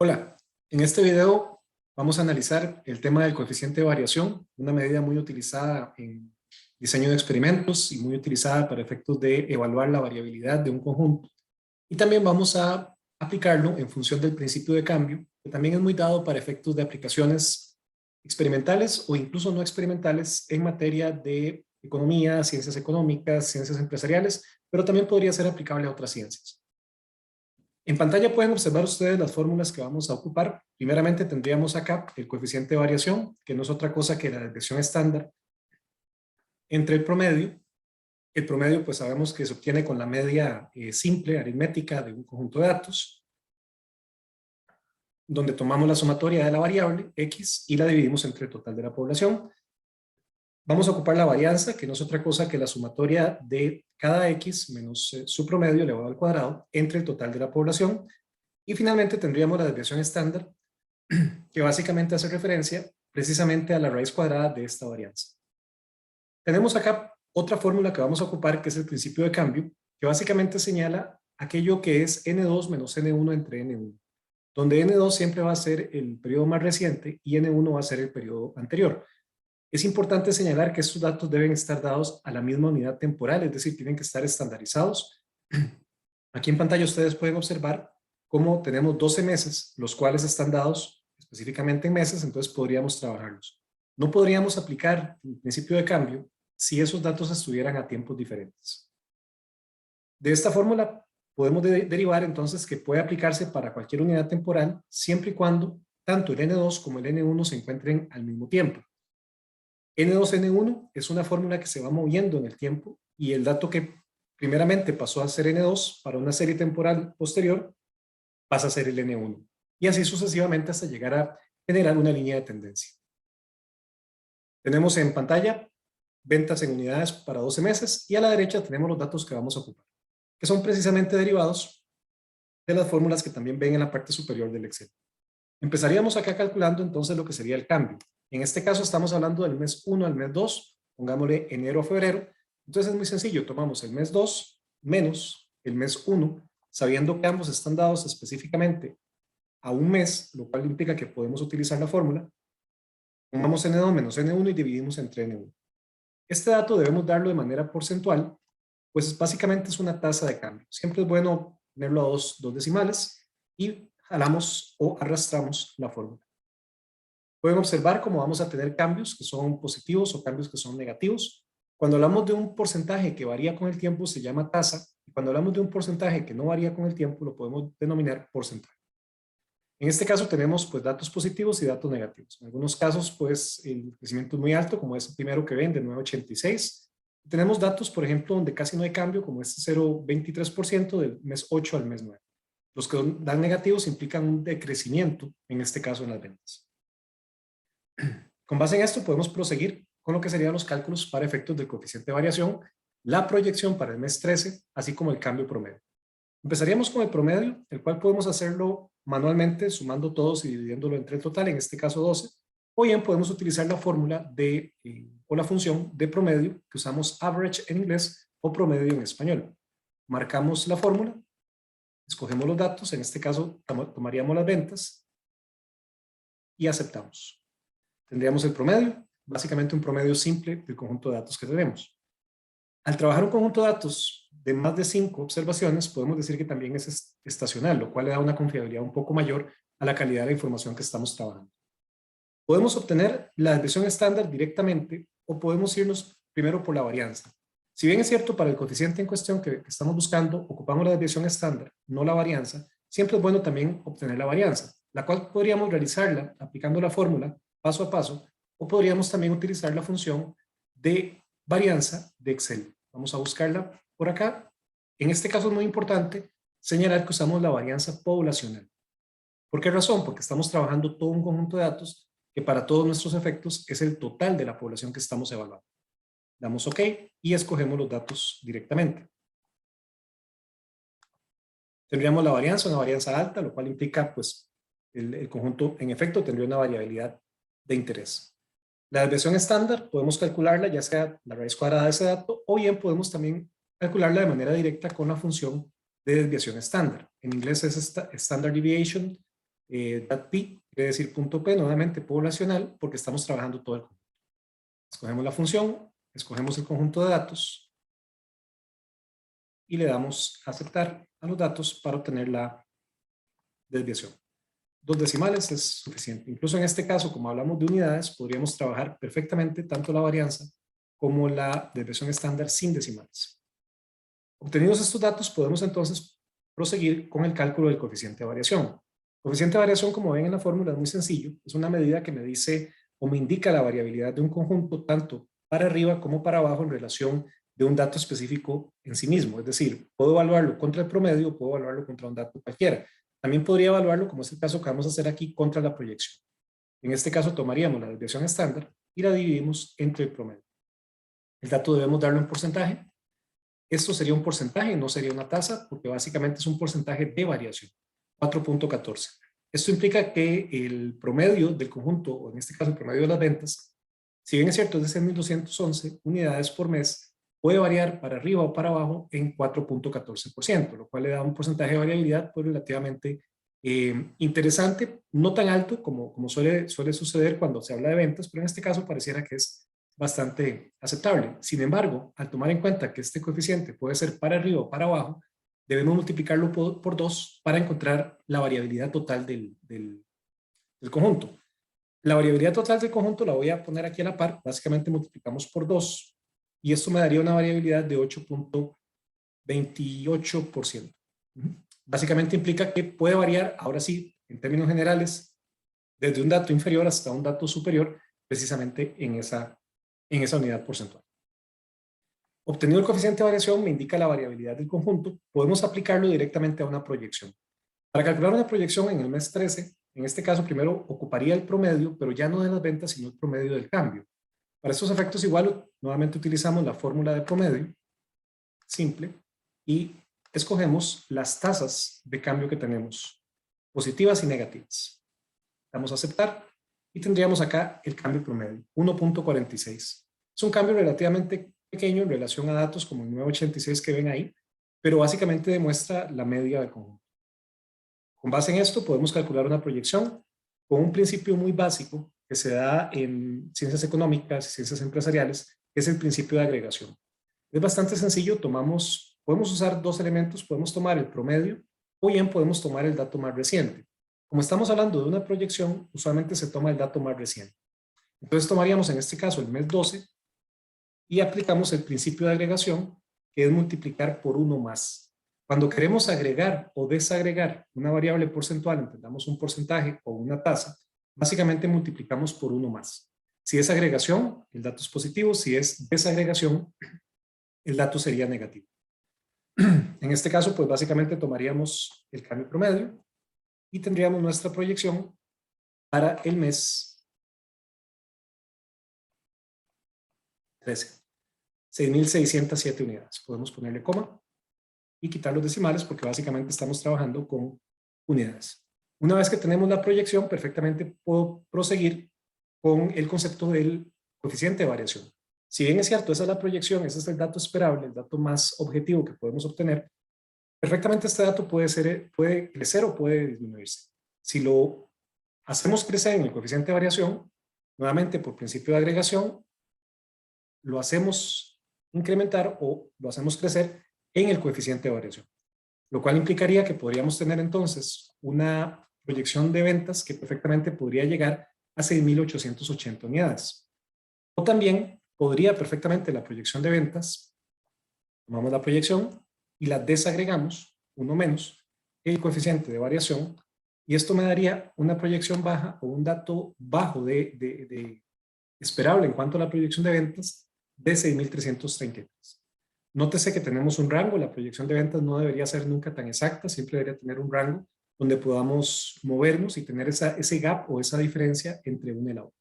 Hola, en este video vamos a analizar el tema del coeficiente de variación, una medida muy utilizada en diseño de experimentos y muy utilizada para efectos de evaluar la variabilidad de un conjunto. Y también vamos a aplicarlo en función del principio de cambio, que también es muy dado para efectos de aplicaciones experimentales o incluso no experimentales en materia de economía, ciencias económicas, ciencias empresariales, pero también podría ser aplicable a otras ciencias. En pantalla pueden observar ustedes las fórmulas que vamos a ocupar. Primeramente tendríamos acá el coeficiente de variación, que no es otra cosa que la desviación estándar entre el promedio. El promedio pues sabemos que se obtiene con la media simple, aritmética de un conjunto de datos, donde tomamos la sumatoria de la variable X y la dividimos entre el total de la población. Vamos a ocupar la varianza, que no es otra cosa que la sumatoria de cada X menos su promedio elevado al cuadrado entre el total de la población. Y finalmente tendríamos la desviación estándar, que básicamente hace referencia precisamente a la raíz cuadrada de esta varianza. Tenemos acá otra fórmula que vamos a ocupar, que es el principio de cambio, que básicamente señala aquello que es N2 menos N1 entre N1, donde N2 siempre va a ser el periodo más reciente y N1 va a ser el periodo anterior. Es importante señalar que estos datos deben estar dados a la misma unidad temporal, es decir, tienen que estar estandarizados. Aquí en pantalla ustedes pueden observar cómo tenemos 12 meses, los cuales están dados específicamente en meses, entonces podríamos trabajarlos. No podríamos aplicar el principio de cambio si esos datos estuvieran a tiempos diferentes. De esta fórmula podemos derivar entonces que puede aplicarse para cualquier unidad temporal siempre y cuando tanto el N2 como el N1 se encuentren al mismo tiempo. N2, N1 es una fórmula que se va moviendo en el tiempo y el dato que primeramente pasó a ser N2 para una serie temporal posterior pasa a ser el N1 y así sucesivamente hasta llegar a generar una línea de tendencia. Tenemos en pantalla ventas en unidades para 12 meses y a la derecha tenemos los datos que vamos a ocupar, que son precisamente derivados de las fórmulas que también ven en la parte superior del Excel. Empezaríamos acá calculando entonces lo que sería el cambio. En este caso estamos hablando del mes 1 al mes 2, pongámosle enero a febrero. Entonces es muy sencillo, tomamos el mes 2 menos el mes 1, sabiendo que ambos están dados específicamente a un mes, lo cual implica que podemos utilizar la fórmula. Tomamos N2 menos N1 y dividimos entre N1. Este dato debemos darlo de manera porcentual, pues básicamente es una tasa de cambio. Siempre es bueno tenerlo a dos decimales y jalamos o arrastramos la fórmula. Pueden observar cómo vamos a tener cambios que son positivos o cambios que son negativos. Cuando hablamos de un porcentaje que varía con el tiempo se llama tasa, y cuando hablamos de un porcentaje que no varía con el tiempo lo podemos denominar porcentaje. En este caso tenemos pues datos positivos y datos negativos. En algunos casos pues el crecimiento es muy alto, como es el primero que ven de 9,86. Tenemos datos, por ejemplo, donde casi no hay cambio, como este 0,23% del mes 8 al mes 9. Los que dan negativos implican un decrecimiento, en este caso en las ventas. Con base en esto podemos proseguir con lo que serían los cálculos para efectos del coeficiente de variación, la proyección para el mes 13, así como el cambio promedio. Empezaríamos con el promedio, el cual podemos hacerlo manualmente sumando todos y dividiéndolo entre el total, en este caso 12, o bien podemos utilizar la fórmula o la función de promedio que usamos average en inglés o promedio en español. Marcamos la fórmula, escogemos los datos, en este caso tomaríamos las ventas y aceptamos. Tendríamos el promedio, básicamente un promedio simple del conjunto de datos que tenemos. Al trabajar un conjunto de datos de más de 5 observaciones, podemos decir que también es estacional, lo cual le da una confiabilidad un poco mayor a la calidad de la información que estamos trabajando. Podemos obtener la desviación estándar directamente o podemos irnos primero por la varianza. Si bien es cierto para el coeficiente en cuestión que estamos buscando, ocupamos la desviación estándar, no la varianza, siempre es bueno también obtener la varianza, la cual podríamos realizarla aplicando la fórmula paso a paso, o podríamos también utilizar la función de varianza de Excel. Vamos a buscarla por acá. En este caso es muy importante señalar que usamos la varianza poblacional. ¿Por qué razón? Porque estamos trabajando todo un conjunto de datos que para todos nuestros efectos es el total de la población que estamos evaluando. Damos OK y escogemos los datos directamente. Tendríamos la varianza, una varianza alta, lo cual implica pues el conjunto en efecto tendría una variabilidad de interés. La desviación estándar podemos calcularla ya sea la raíz cuadrada de ese dato o bien podemos también calcularla de manera directa con la función de desviación estándar. En inglés es Standard Deviation, .p quiere decir punto .p, nuevamente poblacional, porque estamos trabajando todo el conjunto. Escogemos la función, escogemos el conjunto de datos y le damos a aceptar a los datos para obtener la desviación. 2 decimales es suficiente. Incluso en este caso, como hablamos de unidades, podríamos trabajar perfectamente tanto la varianza como la desviación estándar sin decimales. Obtenidos estos datos, podemos entonces proseguir con el cálculo del coeficiente de variación. El coeficiente de variación, como ven en la fórmula, es muy sencillo. Es una medida que me dice o me indica la variabilidad de un conjunto tanto para arriba como para abajo en relación de un dato específico en sí mismo. Es decir, puedo evaluarlo contra el promedio o puedo evaluarlo contra un dato cualquiera. También podría evaluarlo, como es el caso que vamos a hacer aquí, contra la proyección. En este caso tomaríamos la desviación estándar y la dividimos entre el promedio. El dato debemos darlo en porcentaje. Esto sería un porcentaje, no sería una tasa, porque básicamente es un porcentaje de variación, 4.14. Esto implica que el promedio del conjunto, o en este caso el promedio de las ventas, si bien es cierto es de 6.211 unidades por mes, puede variar para arriba o para abajo en 4.14%, lo cual le da un porcentaje de variabilidad pues, relativamente interesante, no tan alto como suele suceder cuando se habla de ventas, pero en este caso pareciera que es bastante aceptable. Sin embargo, al tomar en cuenta que este coeficiente puede ser para arriba o para abajo, debemos multiplicarlo por 2 para encontrar la variabilidad total del conjunto. La variabilidad total del conjunto la voy a poner aquí a la par, básicamente multiplicamos por 2 y esto me daría una variabilidad de 8.28%. Básicamente implica que puede variar, ahora sí, en términos generales, desde un dato inferior hasta un dato superior, precisamente en esa unidad porcentual. Obtenido el coeficiente de variación me indica la variabilidad del conjunto, podemos aplicarlo directamente a una proyección. Para calcular una proyección en el mes 13, en este caso primero ocuparía el promedio, pero ya no de las ventas, sino el promedio del cambio. Para estos efectos igual, nuevamente utilizamos la fórmula de promedio, simple, y escogemos las tasas de cambio que tenemos, positivas y negativas. Damos a aceptar y tendríamos acá el cambio promedio, 1.46. Es un cambio relativamente pequeño en relación a datos como el 986 que ven ahí, pero básicamente demuestra la media del conjunto. Con base en esto podemos calcular una proyección con un principio muy básico que se da en ciencias económicas y ciencias empresariales, que es el principio de agregación. Es bastante sencillo, podemos usar 2 elementos, podemos tomar el promedio o bien podemos tomar el dato más reciente. Como estamos hablando de una proyección, usualmente se toma el dato más reciente. Entonces tomaríamos en este caso el mes 12 y aplicamos el principio de agregación, que es multiplicar por 1 más. Cuando queremos agregar o desagregar una variable porcentual, entendamos un porcentaje o una tasa, básicamente multiplicamos por 1 más. Si es agregación, el dato es positivo. Si es desagregación, el dato sería negativo. En este caso, pues básicamente tomaríamos el cambio promedio y tendríamos nuestra proyección para el mes 13. 6.607 unidades. Podemos ponerle coma y quitar los decimales porque básicamente estamos trabajando con unidades. Una vez que tenemos la proyección, perfectamente puedo proseguir con el concepto del coeficiente de variación. Si bien es cierto, esa es la proyección, ese es el dato esperable, el dato más objetivo que podemos obtener, perfectamente este dato puede crecer o puede disminuirse. Si lo hacemos crecer en el coeficiente de variación, nuevamente por principio de agregación, lo hacemos incrementar o lo hacemos crecer en el coeficiente de variación, lo cual implicaría que podríamos tener entonces una proyección de ventas que perfectamente podría llegar a 6.880 unidades. O también podría perfectamente la proyección de ventas, tomamos la proyección y la desagregamos, 1 menos, el coeficiente de variación, y esto me daría una proyección baja o un dato bajo de esperable en cuanto a la proyección de ventas de 6.333. Nótese que tenemos un rango, la proyección de ventas no debería ser nunca tan exacta, siempre debería tener un rango donde podamos movernos y tener ese gap o esa diferencia entre una y la otra.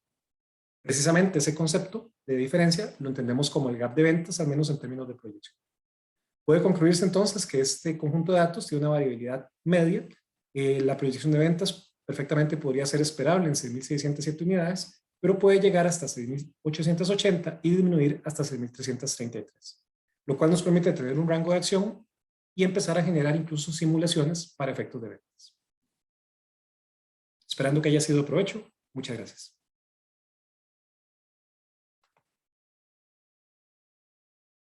Precisamente ese concepto de diferencia lo entendemos como el gap de ventas, al menos en términos de proyección. Puede concluirse entonces que este conjunto de datos tiene una variabilidad media. La proyección de ventas perfectamente podría ser esperable en 6.607 unidades, pero puede llegar hasta 6.880 y disminuir hasta 6.333, lo cual nos permite tener un rango de acción y empezar a generar incluso simulaciones para efectos de ventas. Esperando que haya sido de provecho. Muchas gracias.